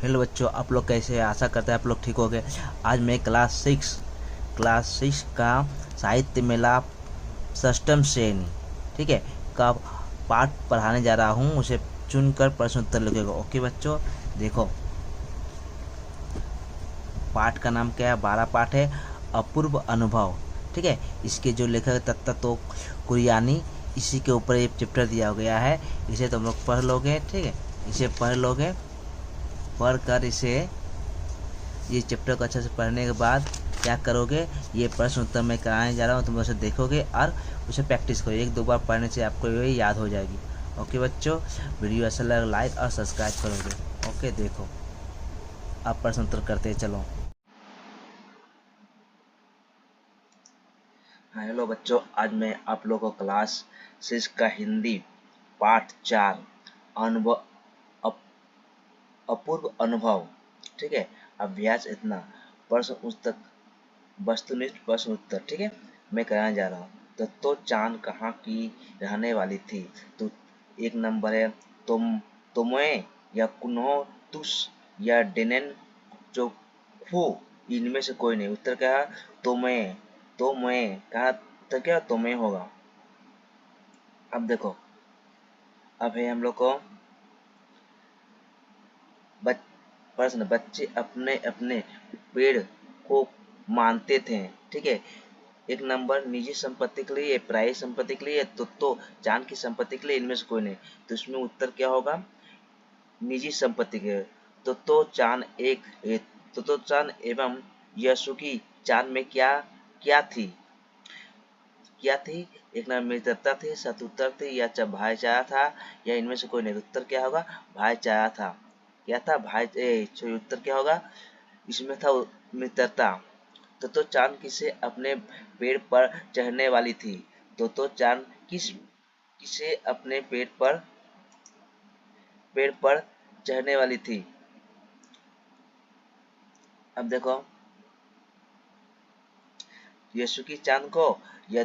Hello बच्चों, आप लोग कैसे हैं? आशा करते हैं आप लोग ठीक हो गए। आज मैं क्लास 6 का साहित्य मेला षष्ठम श्रेणी, ठीक है, का पाठ पढ़ाने जा रहा हूँ। उसे चुनकर प्रश्न उत्तर लिखेगा। ओके बच्चों, देखो पाठ का नाम क्या है? 12 पाठ है, अपूर्व अनुभव। ठीक है, इसके जो लेखक है तत्ता तो कुरियानी, इसी के ऊपर एक चैप्टर दिया गया है। इसे तुम लोग पढ़ लोगे, ठीक है, इसे पढ़ लोगे। पढ़ कर इसे ये चैप्टर को अच्छे से पढ़ने के बाद क्या करोगे, ये प्रश्न उत्तर मैं कराने जा रहा हूँ, तुम उसे देखोगे और उसे प्रैक्टिस करो। एक दो बार पढ़ने से आपको ये याद हो जाएगी। ओके बच्चों, वीडियो अच्छा लगा लाइक और सब्सक्राइब करोगे। ओके, देखो अब प्रश्न उत्तर करते हैं, चलो। हाँ हेलो बच्चों, आज मैं आप लोगों को क्लास 6 का हिंदी पाठ 4 अनुभव अपूर्व अनुभव, ठीक है, अभ्यास इतना, प्रश्न उत्तर, वस्तुनिष्ठ प्रश्न उत्तर, ठीक है, मैं कराने जा रहा हूँ। तो चांद कहाँ की रहने वाली थी? तो एक नंबर है, तुम्हें या कुन्हो, तुस या डेनेन चोफू, इनमें से कोई नहीं। उत्तर क्या है? तुम्हें। कहा उत्तर क्या? तुम्हें होगा। अब देखो, अब है हम लोग को प्रश्न, बच्चे अपने अपने पेड़ को मानते थे, ठीक है। एक नंबर, निजी संपत्ति के लिए, प्राइवेट संपत्ति के लिए, तो जान की संपत्ति के लिए, इनमें से कोई नहीं। तो इसमें उत्तर क्या होगा? निजी संपत्ति के। तो चांद तो चांद एवं यशुकी चांद में क्या क्या थी? क्या थी? एक नंबर मित्रता थी, शत्रुता थी, या भाईचारा था, या इनमें से कोई नहीं। उत्तर क्या होगा? भाईचारा था। क्या था? उत्तर क्या होगा? इसमें था मित्रता। तो चांद किसे अपने पेड़ पर चढ़ने वाली थी? तो चांद किसे अपने पेड़ पर चढ़ने वाली थी? अब देखो, यशुकी चांद को, या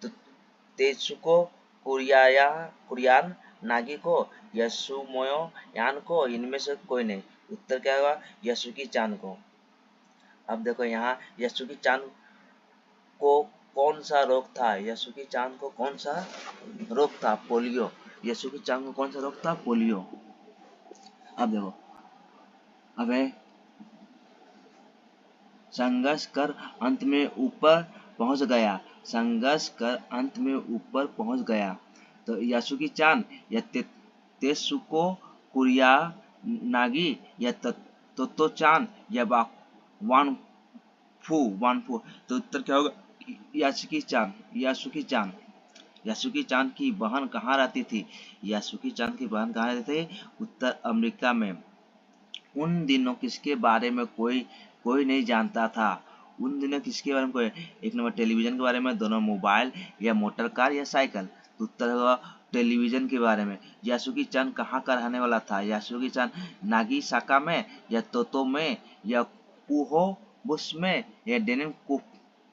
तेत्सुको कुरियान नागी को, यसुमोयो यान को, इनमें से कोई नहीं। उत्तर क्या होगा? यशुकी चांद को। अब देखो यहाँ, यशुकी चांद को कौन सा रोग था? यशुकी चांद को कौन सा रोग था? पोलियो। यशुकी चांद को कौन सा रोग था? पोलियो। अब देखो, अब है, संघर्ष कर अंत में ऊपर पहुंच गया। संघर्ष कर अंत में ऊपर पहुंच गया। तो यासुकी चान, या तेसुको कुरिया नागी, या तोतो चान, या वान वानफू। तो उत्तर क्या होगा? यासुकी चान। यासुकी चांद की बहन कहाँ रहती थी? यासुकी चांद की बहन कहाँ रहती थी? उत्तर अमेरिका में। उन दिनों किसके बारे में कोई कोई नहीं जानता था? उन दिनों किसके बारे में कोई? एक नंबर टेलीविजन के बारे में, दोनों मोबाइल या मोटर कार या साइकिल। तो उत्तर होगा टेलीविजन के बारे में। यासुकी चांद कहाँ का रहने वाला था? यासुकी चांद नागिसाका में, या तोतो में, या कुहो बुश में, या डेनन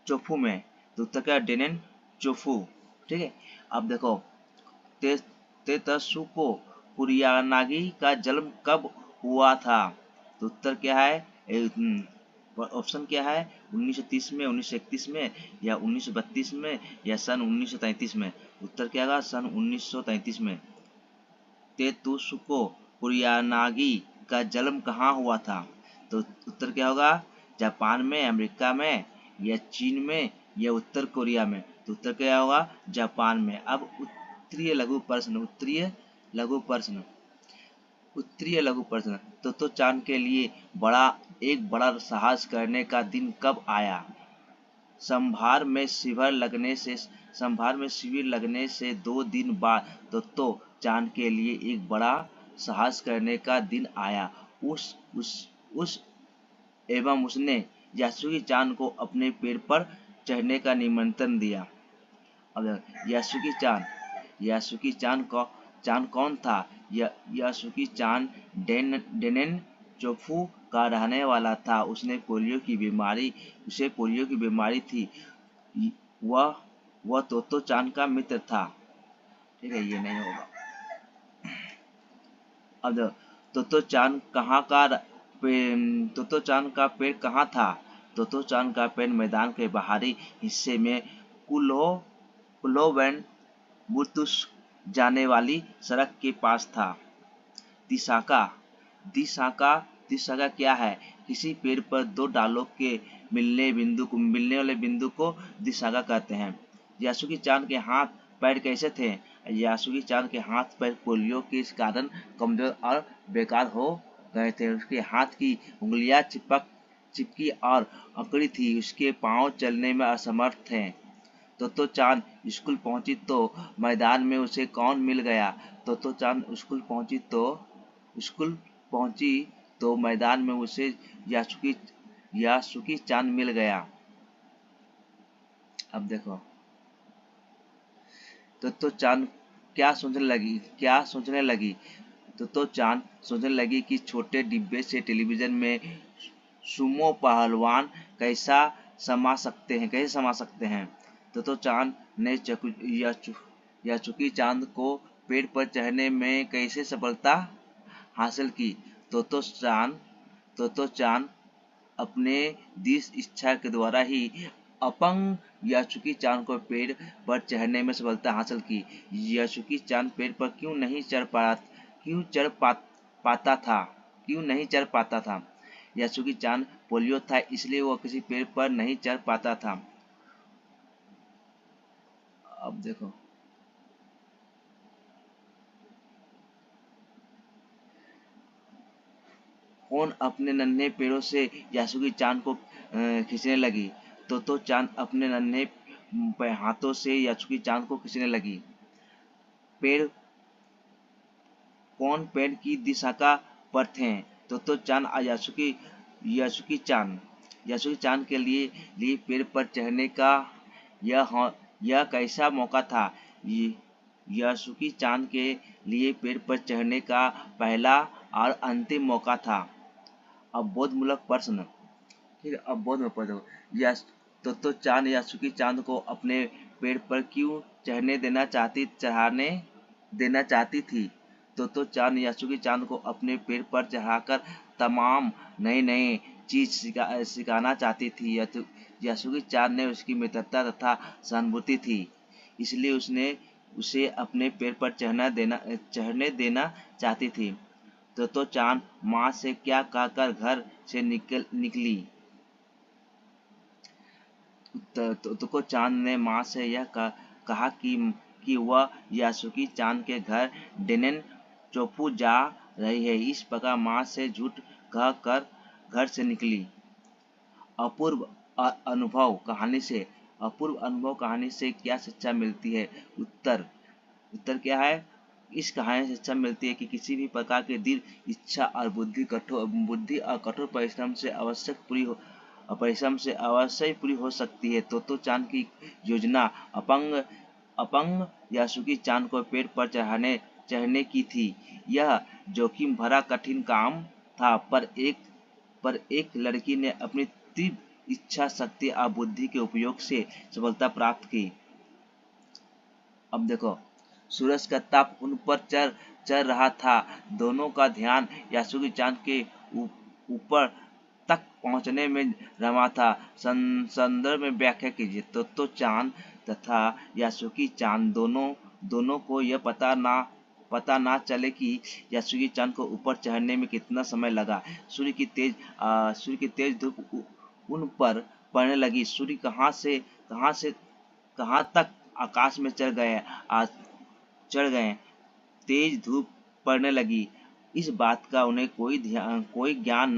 चोफू में। तो उत्तर क्या? डेनन चोफू, ठीक है। अब देखो, ते तेतसुको कुरियानागी का जन्म कब हुआ था? तो उत्तर क्या है? ऑप्शन क्या है? 1930 में, 1931 में, या 1932 में, या सन 1933 में। उत्तर क्या होगा? सन 1933 में। तेतुसुको कुरियानागी का जन्म कहाँ हुआ था? तो उत्तर क्या होगा? जापान में, अमेरिका में, या चीन में, या उत्तर कोरिया में। तो उत्तर क्या होगा? जापान में। अब उत्तरीय लघु प्रश्न, उत्तरीय लघु प्रश्न। तो चांद के लिए एक बड़ा साहस करने का दिन कब आया? संभार में शिविर लगने से 2 दिन बाद तो चांद के लिए एक बड़ा साहस करने का दिन आया। उस एवं उसने यासुकी चांद को अपने पेड़ पर चढ़ने का निमंत्रण दिया। अब यासुकी चांद कौन था? यासुकी चांद डेनेन चोफू का रहने वाला था। उसे पोलियो की बीमारी थी। वह वह तोतो चांद का मित्र था, ठीक है, ये नहीं होगा। अब तोतो चांद कहाँ का तोतो चान का पेड़ कहाँ था? तोतो चान का पेड़ मैदान के बाहरी हिस्से में कुलो कुलोवेन बुर्तुस जाने वाली सड़क के पास था। दिशाका दिशाका दिशाका क्या है? किसी पेड़ पर दो डालों के मिलने वाले बिंदु को दिशाका कहते हैं। यासुकी चान के हाथ पैर कैसे थे? यासुकी चान के हाथ पैर पोलियो के कारण कमजोर और बेकार हो गए थे। उसके हाथ की उंगलियां चिपकी और अकड़ी थी। उसके पांव चलने में असमर्थ थे। तोतो चान स्कूल मैदान में उसे कौन मिल गया? तोतो चान स्कूल पहुंची तो मैदान में उसे यासुकी चान मिल गया। अब देखो, तोतो चान क्या सोचने लगी? तोतो चान सोचने लगी कि छोटे डिब्बे से टेलीविजन में सुमो पहलवान कैसे समा सकते हैं। तोतो चान ने यासुकी चांद को पेड़ पर चढ़ने में कैसे सफलता हासिल की। तोतो चान अपने दृढ़ इच्छा के द्वारा ही अपंग यासुकी चान को पेड़ पर चढ़ने में सफलता हासिल की। यासुकी चान पेड़ पर क्यों नहीं चढ़ पाता था? यासुकी चान पोलियो था, इसलिए वह किसी पेड़ पर नहीं चढ़ पाता था। अब देखो, कौन अपने नन्हे पैरों से यासुकी चान को खींचने लगी? तो चान अपने नन्हे हाथों से यासुकी चान को खींचने लगी। पेड़ कौन पेड़ की दिशा का पर थे? तो चान और यासुकी चान के लिए पेड़ पर चढ़ने का यह कैसा मौका था? यासुकी चान के लिए पेड़ पर चढ़ने का पहला और अंतिम मौका था। अब बोधमूलक प्रश्न। ठीक है, अब बोधमूलक प्रश्न। तो चांद यासुकी चांद को अपने पेड़ पर क्यों चढ़ने देना चाहती थी? तो चांद यासुकी चांद को अपने पेड़ पर चढ़ाकर तमाम नई चीज सिखाना चाहती थी। यासुकी चांद ने उसकी मित्रता तथा सहानुभूति थी, इसलिए उसने उसे अपने पेड़ पर चढ़ने देना चाहती थी। तो चांद माँ से क्या कहकर घर से निकली? तो चांद ने माँ से यह कहा कि वह यासुकी चांद के घर डेनेन चोफू जा रही है। इस प्रकार माँ से झूठ कहकर घर से निकली। अपूर्व अनुभव कहानी से क्या शिक्षा मिलती है? उत्तर क्या है? इस कहानी से शिक्षा मिलती है कि किसी भी प्रकार की दृढ़ इच्छा और बुद्धि और कठोर परिश्रम से अवश्य पूरी हो सकती है। तो चांद की योजना अपंग यासुकी चांद को पेड़ पर चढ़ने की थी। यह जोखिम भरा कठिन काम था, पर एक लड़की ने अपनी तीव्र इच्छा शक्ति और बुद्धि के उपयोग से सफलता प्राप्त की। अब देखो, सूरज का ताप उन पर चढ़ रहा था। दोनों का ध्यान यासुकी चांद के ऊपर तक पहुंचने में रमा था। संदर्भ में व्याख्या कीजिए। तो चांद तथा यासुकी चांद दोनों को यह पता ना चले कि यासुकी चांद को ऊपर चढ़ने में कितना समय लगा। सूर्य की तेज धूप उन पर पड़ने लगी। सूर्य कहाँ तक आकाश में चढ़ गए। तेज धूप पड़ने लगी। इस बात का उन्हें कोई ज्ञान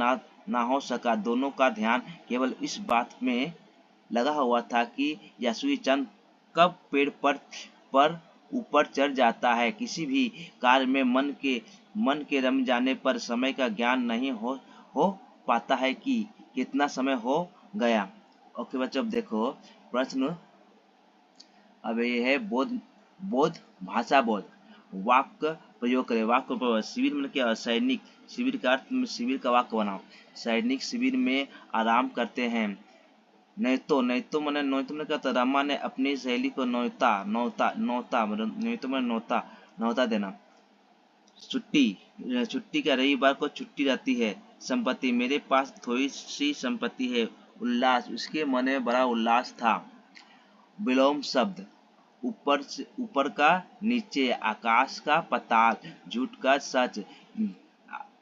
ना हो सका। दोनों का ध्यान केवल इस बात में लगा हुआ था कि यासुकी चांद कब पेड़ पर ऊपर चढ़ जाता है। किसी भी कार्य में मन के रम जाने पर समय का ज्ञान नहीं हो पाता है कि कितना समय हो गया। ओके बच्चों, अब देखो प्रश्न। अब ये है बोध भाषा बोध। वाक्य प्रयोग करें। वाक्य प्रयोग। शिविर में क्या? सैनिक। शिविर का अर्थ में शिविर का वाक्य बनाओ। सैनिक शिविर में आराम करते हैं। नैतो मैंने क्या था? रमा ने अपनी सहेली को नौता देना। छुट्टी का रविवार को छुट्टी रहती है। संपत्ति, मेरे पास थोड़ी सी संपत्ति है। उल्लास, उसके मन में बड़ा उल्लास था। विलोम शब्द, ऊपर का नीचे, आकाश का पाताल, झूठ का सच,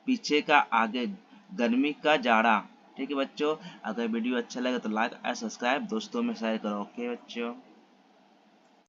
पीछे का आगे, गर्मी का जाड़ा। ठीक है बच्चों, अगर वीडियो अच्छा लगे तो लाइक और सब्सक्राइब दोस्तों में शेयर करो। ओके बच्चों।